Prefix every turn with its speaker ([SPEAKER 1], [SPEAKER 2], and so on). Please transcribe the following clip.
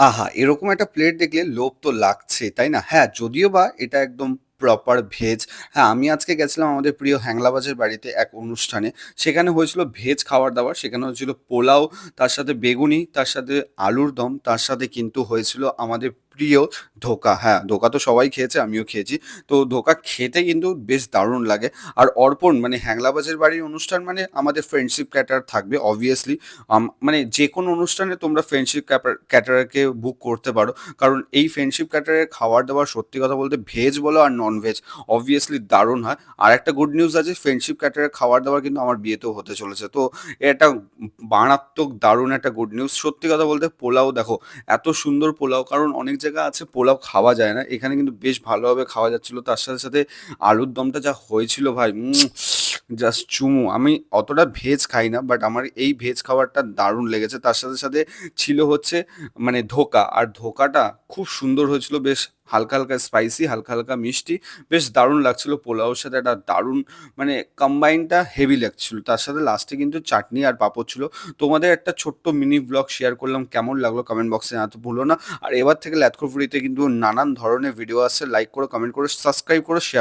[SPEAKER 1] আহা! এরকম একটা প্লেট দেখলে লোভ তো লাগছেই, তাই না? হ্যাঁ, যদিও বা এটা একদম প্রপার ভেজ। হ্যাঁ, আমি আজকে গেছিলাম আমাদের প্রিয় হ্যাংলাবাজের বাড়িতে এক অনুষ্ঠানে। সেখানে হয়েছিল ভেজ খাবার-দাবার। সেখানে হয়েছিল পোলাও, তার সাথে বেগুনি, তার সাথে আলুর দম, তার সাথে কিন্তু হয়েছিল আমাদের প্রিয় ধোকা। হ্যাঁ, ধোকা তো সবাই খেয়েছে, আমিও খেয়েছি। তো ধোকা খেতে কিন্তু বেশ দারুণ লাগে। আর অর্পণ মানে হ্যাংলাবাজের বাড়ির অনুষ্ঠান মানে আমাদের ফ্রেন্ডশিপ ক্যাটারার থাকবে অবভিয়াসলি। মানে যেকোনো অনুষ্ঠানে তোমরা ফ্রেন্ডশিপ ক্যাটারারকে বুক করতে পারো। কারণ এই ফ্রেন্ডশিপ ক্যাটারারের খাবার-দাবার সত্যি কথা বলতে ভেজ বলো আর নন-ভেজ অবভিয়াসলি দারুণ হয়। আরেকটা গুড নিউজ আছে ফ্রেন্ডশিপ ক্যাটারারের খাবার-দাবার কিন্তু আমার বিয়েতেও হতে চলেছে। তো এটা মারাত্মক দারুণ একটা গুড নিউজ। সত্যি কথা বলতে পোলাও দেখো, এত সুন্দর পোলাও কারণ অনেক জায়গা আছে পোলাও খাওয়া যায় না। এখানে কিন্তু বেশ ভালোভাবে খাওয়া যাচ্ছিল। তার সাথে, সাথে আলুর দমটা যা হয়েছিল ভাই জাস্ট চুমু। আমি অতটা ভেজ খাই না বাট আমার এই ভেজ খাবারটা দারুণ লেগেছে। তার সাথে, সাথে ছিল হচ্ছে মানে ধোকা। আর ধোকাটা খুব সুন্দর হয়েছিল বেশ হালকা, হালকা স্পাইসি, হালকা, হালকা মিষ্টি। বেশ দারুণ লাগছিল পোলাওর সাথে একটা দারুণ মানে কম্বাইনটা হেভি লাগছিল। তার সাথে লাস্টে কিন্তু চাটনি আর পাঁপড় ছিল। তোমাদের একটা ছোট্ট মিনি ভ্লগ শেয়ার করলাম। কেমন লাগলো কমেন্ট বক্সে জানাতে ভুলো না। আর এবার থেকে ল্যাটকো ফুডিতে কিন্তু নানান ধরনের ভিডিও আসছে। লাইক করো, কমেন্ট করো, সাবস্ক্রাইব করো, শেয়ার